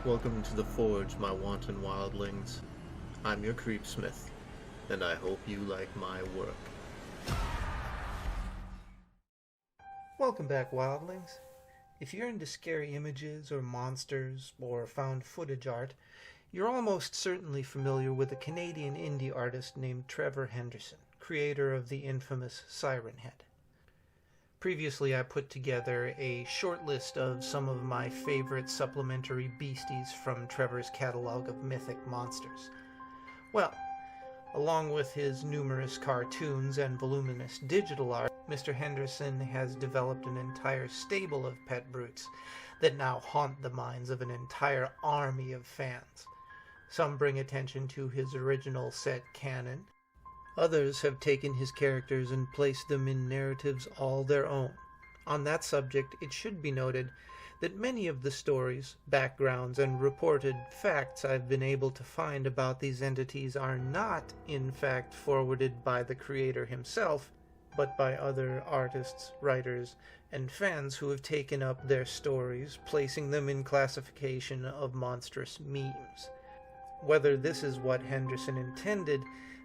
Welcome to the Forge, my wanton wildlings. I'm your creepsmith, and I hope you like my work. Welcome back, wildlings. If you're into scary images or monsters or found footage art, you're almost certainly familiar with a Canadian indie artist named Trevor Henderson, creator of the infamous Siren Head. Previously, I put together a short list of some of my favorite supplementary beasties from Trevor's catalog of mythic monsters. Well, along with his numerous cartoons and voluminous digital art, Mr. Henderson has developed an entire stable of pet brutes that now haunt the minds of an entire army of fans. Some bring attention to his original set canon. Others have taken his characters and placed them in narratives all their own. On that subject, it should be noted that many of the stories, backgrounds, and reported facts I've been able to find about these entities are not, in fact, forwarded by the creator himself, but by other artists, writers, and fans who have taken up their stories, placing them in classification of monstrous memes. Whether this is what Henderson intended,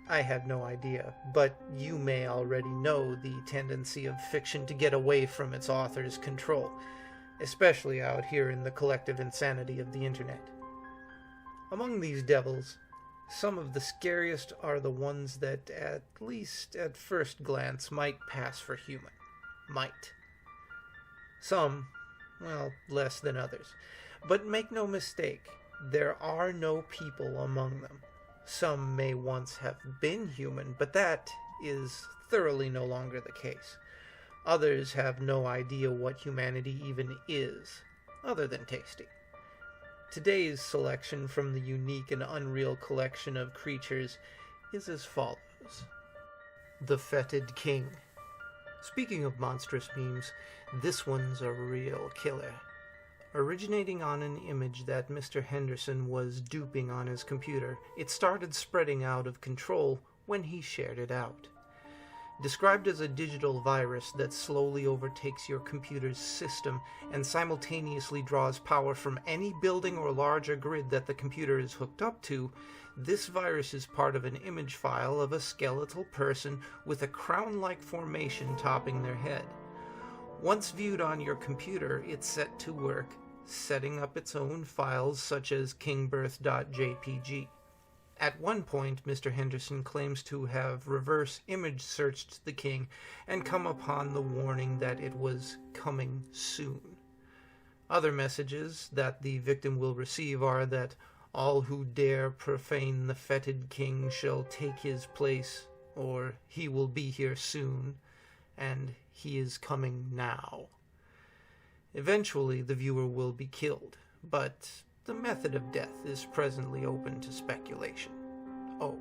I have no idea, but you may already know the tendency of fiction to get away from its author's control, especially out here in the collective insanity of the internet. Among these devils, some of the scariest are the ones that, at least at first glance, might pass for human. Might. Some, well, less than others. But make no mistake, there are no people among them. Some may once have been human, but that is thoroughly no longer the case. Others have no idea what humanity even is, other than tasty. Today's selection from the unique and unreal collection of creatures is as follows. The Fetid King. Speaking of monstrous memes, this one's a real killer. Originating on an image that Mr. Henderson was duping on his computer, it started spreading out of control when he shared it out. Described as a digital virus that slowly overtakes your computer's system and simultaneously draws power from any building or larger grid that the computer is hooked up to, this virus is part of an image file of a skeletal person with a crown-like formation topping their head. Once viewed on your computer, it's set to work, setting up its own files such as kingbirth.jpg. At one point, Mr. Henderson claims to have reverse image searched the king and come upon the warning that it was coming soon. Other messages that the victim will receive are that all who dare profane the fetid king shall take his place, or he will be here soon, and he is coming now. Eventually, the viewer will be killed, but the method of death is presently open to speculation. Oh,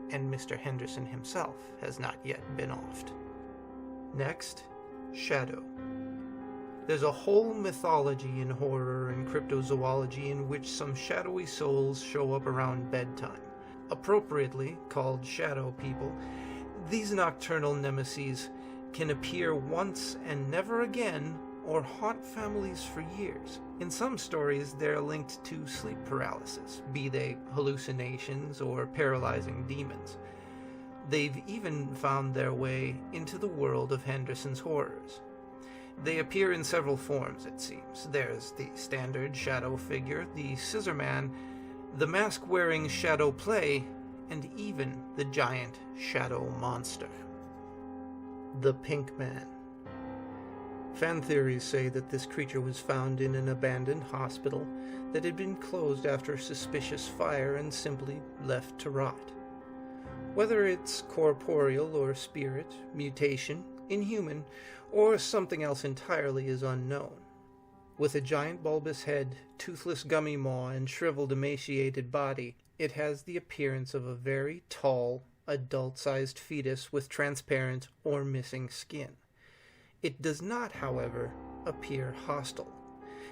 and Mr. Henderson himself has not yet been offed. Next, Shadow. There's a whole mythology in horror and cryptozoology in which some shadowy souls show up around bedtime. Appropriately called shadow people, these nocturnal nemeses can appear once and never again, or haunt families for years. In some stories, they're linked to sleep paralysis, be they hallucinations or paralyzing demons. They've even found their way into the world of Henderson's horrors. They appear in several forms, it seems. There's the standard shadow figure, the scissor man, the mask-wearing shadow play, and even the giant shadow monster. The Pink Man. Fan theories say that this creature was found in an abandoned hospital that had been closed after a suspicious fire and simply left to rot. Whether it's corporeal or spirit, mutation, inhuman, or something else entirely is unknown. With a giant bulbous head, toothless gummy maw, and shriveled emaciated body, it has the appearance of a very tall, adult-sized fetus with transparent or missing skin. It does not, however, appear hostile.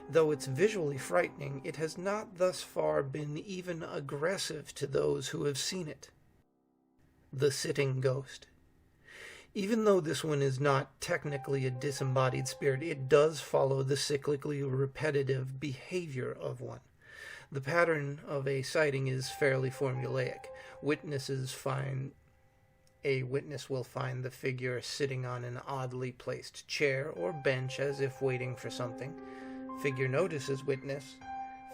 Though it's visually frightening, it has not thus far been even aggressive to those who have seen it. The Sitting Ghost. Even though this one is not technically a disembodied spirit, it does follow the cyclically repetitive behavior of one. The pattern of a sighting is fairly formulaic. A witness will find the figure sitting on an oddly placed chair or bench as if waiting for something. Figure notices witness.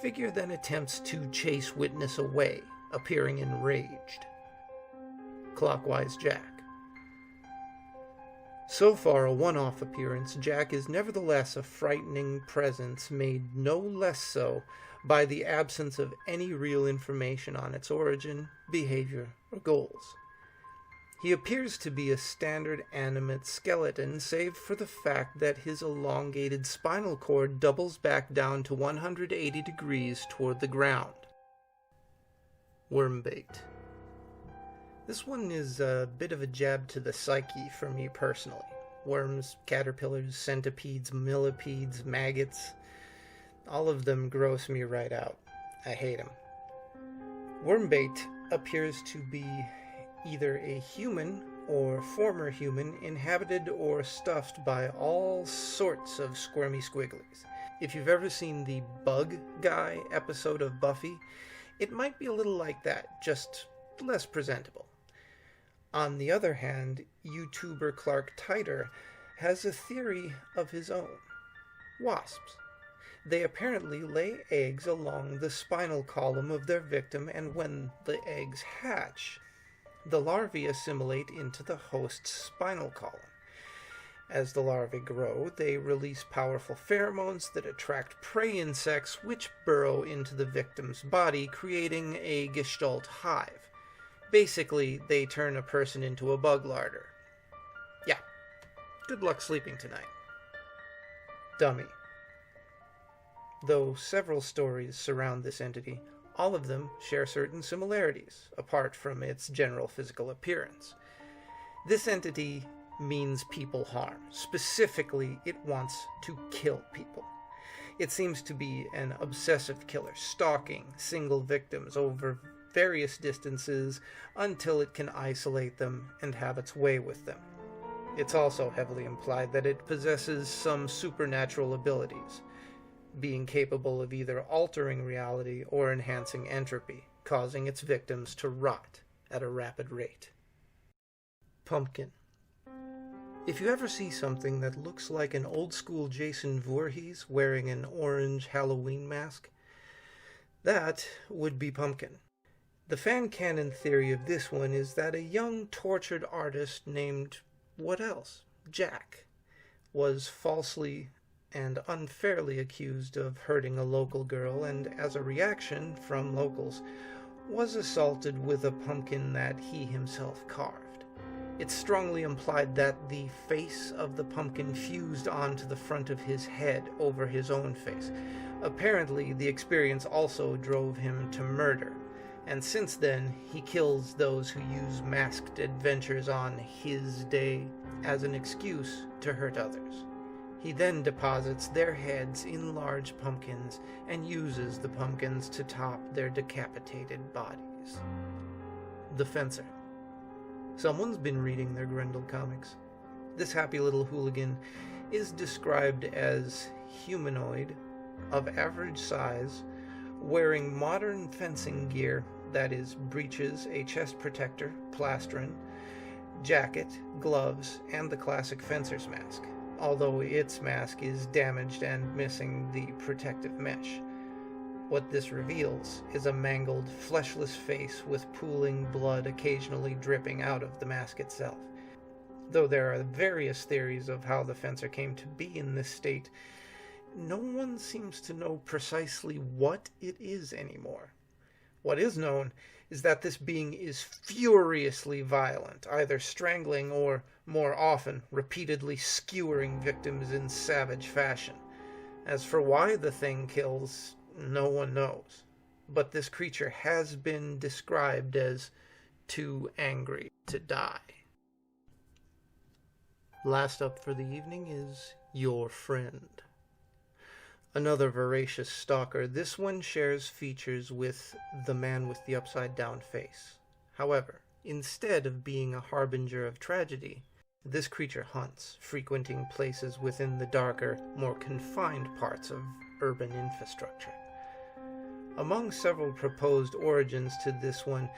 Figure then attempts to chase witness away, appearing enraged. Clockwise Jack. So far a one-off appearance, Jack is nevertheless a frightening presence made no less so by the absence of any real information on its origin, behavior, or goals. He appears to be a standard animate skeleton, save for the fact that his elongated spinal cord doubles back down to 180 degrees toward the ground. Wormbait. This one is a bit of a jab to the psyche for me personally. Worms, caterpillars, centipedes, millipedes, maggots, all of them gross me right out. I hate them. Wormbait appears to be either a human or former human inhabited or stuffed by all sorts of squirmy squigglies. If you've ever seen the Bug Guy episode of Buffy, it might be a little like that, just less presentable. On the other hand, YouTuber Clark Titer has a theory of his own. Wasps. They apparently lay eggs along the spinal column of their victim, and when the eggs hatch, the larvae assimilate into the host's spinal column. As the larvae grow, they release powerful pheromones that attract prey insects, which burrow into the victim's body, creating a gestalt hive. Basically, they turn a person into a bug larder. Yeah, good luck sleeping tonight. Dummy. Though several stories surround this entity, all of them share certain similarities, apart from its general physical appearance. This entity means people harm. Specifically, it wants to kill people. It seems to be an obsessive killer, stalking single victims over various distances until it can isolate them and have its way with them. It's also heavily implied that it possesses some supernatural abilities, being capable of either altering reality or enhancing entropy, causing its victims to rot at a rapid rate. Pumpkin. If you ever see something that looks like an old-school Jason Voorhees wearing an orange Halloween mask, that would be Pumpkin. The fan canon theory of this one is that a young tortured artist named, what else? Jack, was falsely and unfairly accused of hurting a local girl, and as a reaction from locals, was assaulted with a pumpkin that he himself carved. It's strongly implied that the face of the pumpkin fused onto the front of his head over his own face. Apparently, the experience also drove him to murder, and since then, he kills those who use masked adventures on his day as an excuse to hurt others. He then deposits their heads in large pumpkins and uses the pumpkins to top their decapitated bodies. The Fencer. Someone's been reading their Grendel comics. This happy little hooligan is described as humanoid, of average size, wearing modern fencing gear, that is, breeches, a chest protector, plastron, jacket, gloves, and the classic fencer's mask, although its mask is damaged and missing the protective mesh. What this reveals is a mangled, fleshless face with pooling blood occasionally dripping out of the mask itself. Though there are various theories of how the fencer came to be in this state, no one seems to know precisely what it is anymore. What is known is that this being is furiously violent, either strangling or, more often, repeatedly skewering victims in savage fashion. As for why the thing kills, no one knows. But this creature has been described as too angry to die. Last up for the evening is Your Friend. Another voracious stalker, this one shares features with the man with the upside-down face. However, instead of being a harbinger of tragedy, this creature hunts, frequenting places within the darker, more confined parts of urban infrastructure. Among several proposed origins to this one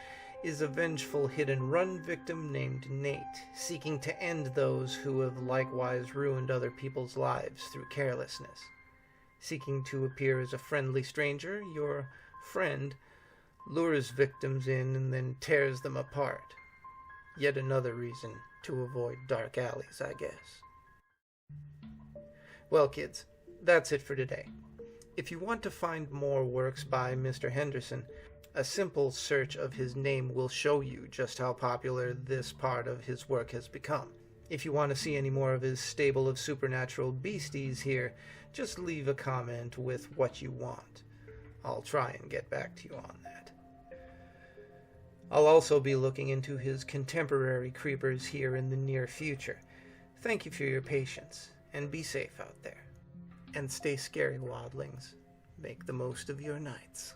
is a vengeful hit-and-run victim named Nate, seeking to end those who have likewise ruined other people's lives through carelessness. Seeking to appear as a friendly stranger, your friend lures victims in and then tears them apart. Yet another reason to avoid dark alleys, I guess. Well, kids, that's it for today. If you want to find more works by Mr. Henderson, a simple search of his name will show you just how popular this part of his work has become. If you want to see any more of his stable of supernatural beasties here, just leave a comment with what you want. I'll try and get back to you on that. I'll also be looking into his contemporary creepers here in the near future. Thank you for your patience, and be safe out there. And stay scary, wildlings. Make the most of your nights.